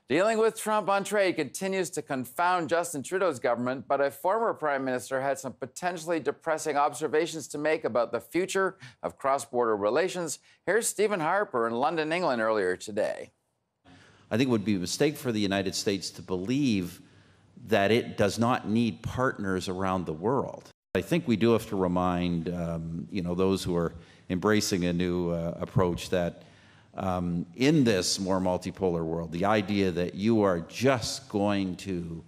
Dealing with Trump on trade continues to confound Justin Trudeau's government, but a former prime minister had some potentially depressing observations to make about the future of cross-border relations. Here's Stephen Harper in London, England, earlier today. I think it would be a mistake for the United States to believe that it does not need partners around the world. I think we do have to remind, those who are embracing a new approach that in this more multipolar world, the idea that you are just going to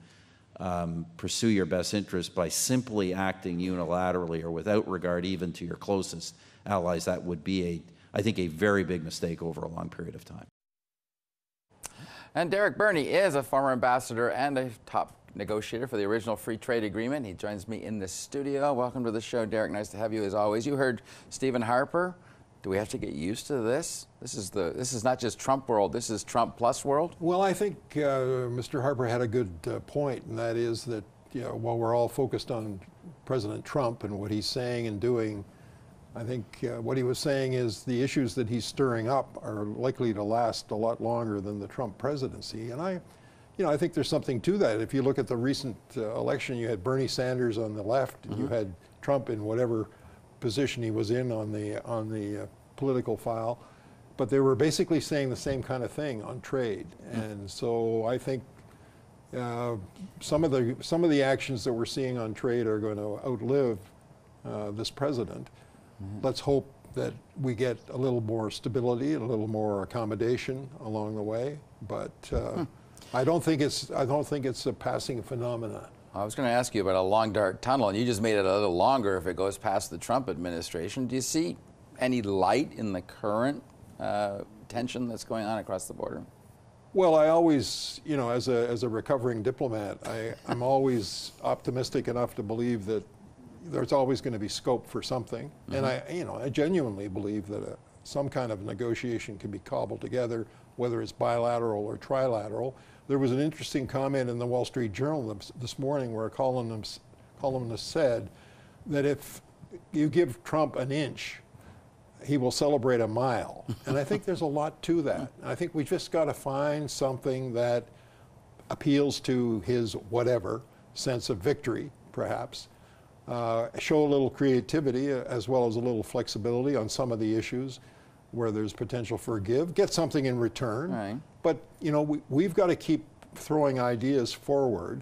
pursue your best interest by simply acting unilaterally or without regard even to your closest allies, that would be, I think, a very big mistake over a long period of time. And Derek Burney is a former ambassador and a top negotiator for the original free trade agreement. He joins me in the studio. Welcome to the show, Derek. Nice to have you as always. You heard Stephen Harper. Do we have to get used to this? This is not just Trump world. This is Trump plus world. Well, I think Mr. Harper had a good point, and that is that while we're all focused on President Trump and what he's saying and doing, I think what he was saying is the issues that he's stirring up are likely to last a lot longer than the Trump presidency. And I think there's something to that. If you look at the recent election, you had Bernie Sanders on the left, and you had Trump in whatever position he was in on the political file, but they were basically saying the same kind of thing on trade. And so I think some of the actions that we're seeing on trade are going to outlive this president. Let's hope that we get a little more stability and a little more accommodation along the way. But I don't think it's a passing phenomenon. I was going to ask you about a long, dark tunnel, and you just made it a little longer if it goes past the Trump administration. Do you see any light in the current tension that's going on across the border? Well, I always, as a recovering diplomat, I'm always optimistic enough to believe that there's always going to be scope for something. And I genuinely believe that some kind of negotiation can be cobbled together, whether it's bilateral or trilateral. There was an interesting comment in the Wall Street Journal this morning where a columnist said that if you give Trump an inch, he will celebrate a mile. And I think there's a lot to that. I think we just got to find something that appeals to his whatever sense of victory, perhaps. Show a little creativity as well as a little flexibility on some of the issues where there's potential for a give, get something in return. Right. But we've got to keep throwing ideas forward.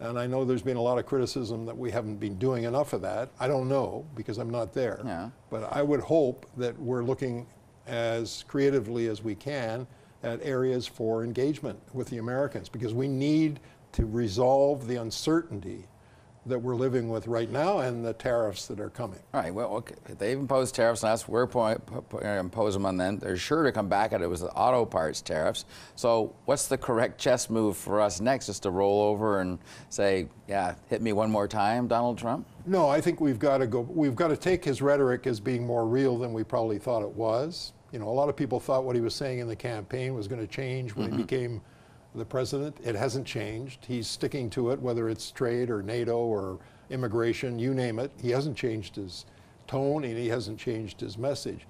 And I know there's been a lot of criticism that we haven't been doing enough of that. I don't know because I'm not there. Yeah. But I would hope that we're looking as creatively as we can at areas for engagement with the Americans, because we need to resolve the uncertainty that we're living with right now and the tariffs that are coming. All right, well, okay. They've imposed tariffs on us. We're impose them on them. They're sure to come back at it with the auto parts tariffs. So what's the correct chess move for us next? Just to roll over and say, yeah, hit me one more time, Donald Trump? No, I think we've got to take his rhetoric as being more real than we probably thought it was. A lot of people thought what he was saying in the campaign was going to change when he became the president. It hasn't changed. He's sticking to it, whether it's trade or NATO or immigration, you name it. He hasn't changed his tone and he hasn't changed his message.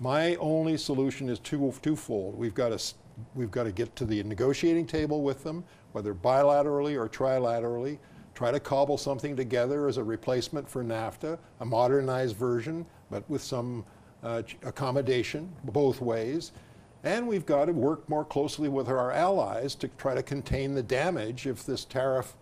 My only solution is twofold. We've got to get to the negotiating table with them, whether bilaterally or trilaterally, try to cobble something together as a replacement for NAFTA, a modernized version, but with some accommodation both ways. And we've got to work more closely with our allies to try to contain the damage if this tariff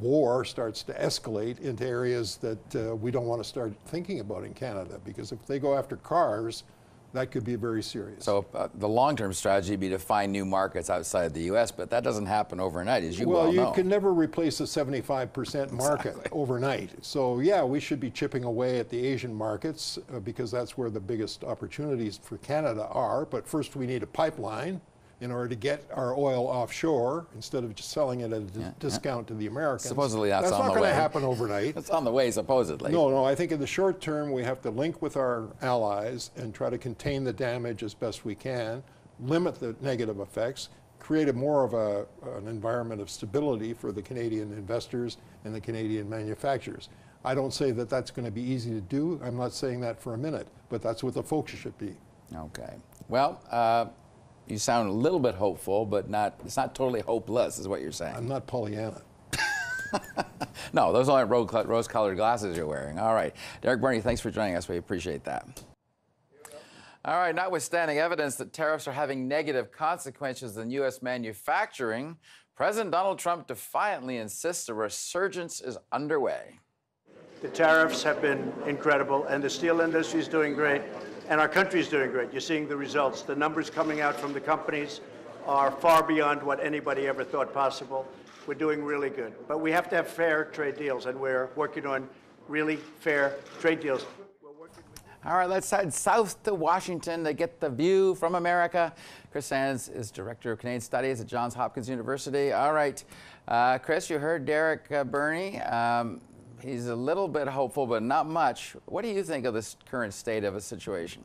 war starts to escalate into areas that we don't want to start thinking about in Canada. Because if they go after cars, that could be very serious. So the long-term strategy would be to find new markets outside the U.S., but that doesn't happen overnight, as you well know. Well, you can never replace a 75% market overnight. So yeah, we should be chipping away at the Asian markets because that's where the biggest opportunities for Canada are. But first we need a pipeline in order to get our oil offshore instead of just selling it at a discount to the Americans. Supposedly that's on the way. That's not going to happen overnight. It's on the way, supposedly. No, I think in the short term we have to link with our allies and try to contain the damage as best we can, limit the negative effects, create more of an environment of stability for the Canadian investors and the Canadian manufacturers. I don't say that that's going to be easy to do. I'm not saying that for a minute, but that's what the focus should be. Okay. Well, you sound a little bit hopeful, but it's not totally hopeless, is what you're saying. I'm not Pollyanna. No, those aren't rose-colored glasses you're wearing. All right. Derek Burney, thanks for joining us. We appreciate that. All right, notwithstanding evidence that tariffs are having negative consequences in U.S. manufacturing, President Donald Trump defiantly insists a resurgence is underway. The tariffs have been incredible, and the steel industry is doing great, and our country is doing great. You're seeing the results. The numbers coming out from the companies are far beyond what anybody ever thought possible. We're doing really good. But we have to have fair trade deals, and we're working on really fair trade deals. All right, let's head south to Washington to get the view from America. Chris Sands is Director of Canadian Studies at Johns Hopkins University. All right, Chris, you heard Derek Burney. He's a little bit hopeful, but not much. What do you think of this current state of a situation?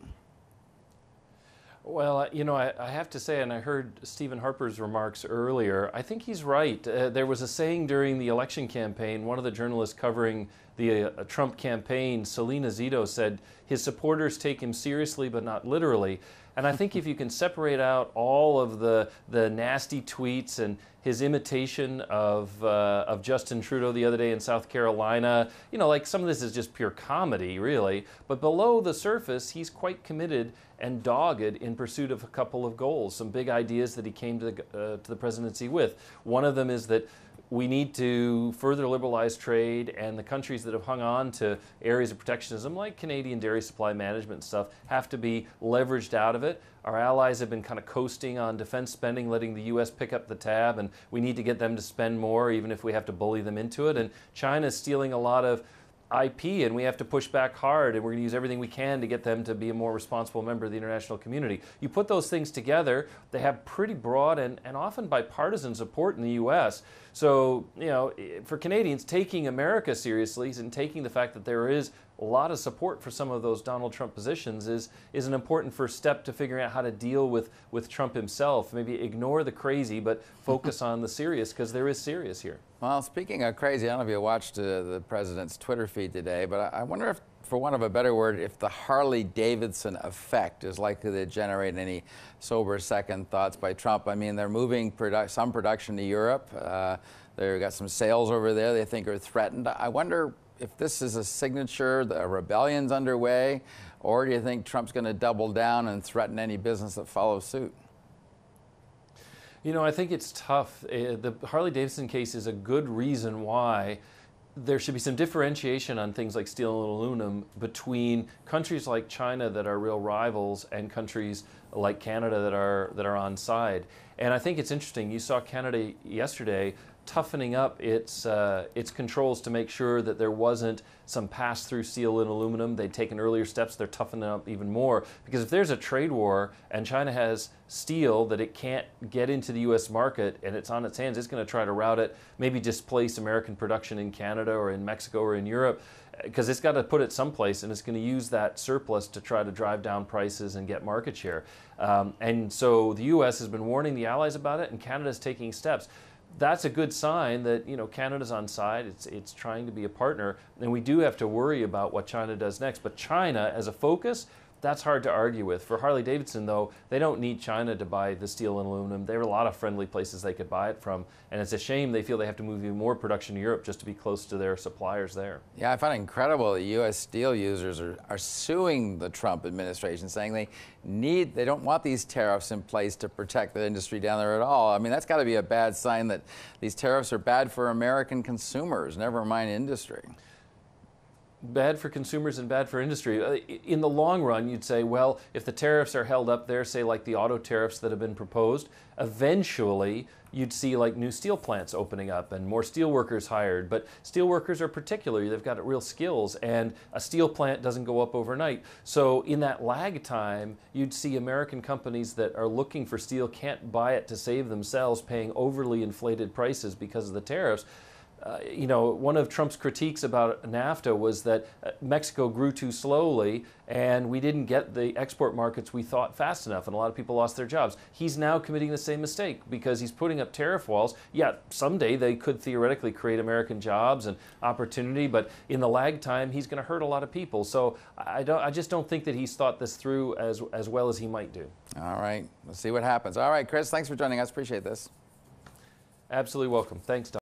Well, you know, I have to say, and I heard Stephen Harper's remarks earlier, I think he's right. There was a saying during the election campaign, one of the journalists covering the Trump campaign, Selena Zito, said his supporters take him seriously but not literally. And I think if you can separate out all of the nasty tweets and his imitation of Justin Trudeau the other day in South Carolina, you know, like some of this is just pure comedy, really. But below the surface, he's quite committed and dogged in pursuit of a couple of goals, some big ideas that he came to the presidency with. One of them is that we need to further liberalize trade, and the countries that have hung on to areas of protectionism, like Canadian dairy supply management and stuff, have to be leveraged out of it. Our allies have been kind of coasting on defense spending, letting the U.S. pick up the tab, and we need to get them to spend more, even if we have to bully them into it. And China's stealing a lot of IP, and we have to push back hard, and we're going to use everything we can to get them to be a more responsible member of the international community. You put those things together, they have pretty broad and often bipartisan support in the U.S. So, you know, for Canadians, taking America seriously and taking the fact that there is a lot of support for some of those Donald Trump positions is an important first step to figuring out how to deal with Trump himself. Maybe ignore the crazy, but focus on the serious, because there is serious here. Well, speaking of crazy, I don't know if you watched the president's Twitter feed today, but I wonder if, for want of a better word, if the Harley-Davidson effect is likely to generate any sober second thoughts by Trump. I mean, they're moving some production to Europe. They've got some sales over there they think are threatened. I wonder if this is a signature, a rebellion's underway, or do you think Trump's going to double down and threaten any business that follows suit? You know, I think it's tough. The Harley-Davidson case is a good reason why there should be some differentiation on things like steel and aluminum between countries like China that are real rivals and countries like Canada that are on side. And I think it's interesting. You saw Canada yesterday toughening up its controls to make sure that there wasn't some pass-through steel and aluminum. They'd taken earlier steps. They're toughening up even more, because if there's a trade war and China has steel that it can't get into the U.S. market and it's on its hands, it's going to try to route it, maybe displace American production in Canada or in Mexico or in Europe, because it's got to put it someplace, and it's going to use that surplus to try to drive down prices and get market share. And so the U.S. has been warning the allies about it, and Canada's taking steps. That's a good sign that, you know, Canada's on side. It's trying to be a partner, and we do have to worry about what China does next. But China as a focus, that's hard to argue with. For Harley-Davidson, though, they don't need China to buy the steel and aluminum. There are a lot of friendly places they could buy it from, and it's a shame they feel they have to move even more production to Europe just to be close to their suppliers there. Yeah, I find it incredible that U.S. steel users are suing the Trump administration, saying they don't want these tariffs in place to protect the industry down there at all. I mean, that's got to be a bad sign that these tariffs are bad for American consumers, never mind industry. Bad for consumers and bad for industry. In the long run, you'd say, well, if the tariffs are held up there, say like the auto tariffs that have been proposed, eventually you'd see like new steel plants opening up and more steel workers hired. But steel workers are particular. They've got real skills, and a steel plant doesn't go up overnight. So in that lag time, you'd see American companies that are looking for steel can't buy it to save themselves, paying overly inflated prices because of the tariffs. you know, one of Trump's critiques about NAFTA was that Mexico grew too slowly and we didn't get the export markets we thought fast enough, and a lot of people lost their jobs. He's now committing the same mistake because he's putting up tariff walls. Yeah, someday they could theoretically create American jobs and opportunity, but in the lag time, he's going to hurt a lot of people. So I just don't think that he's thought this through as well as he might do. All right, let's see what happens. All right, Chris, thanks for joining us. Appreciate this. Absolutely welcome. Thanks, Don.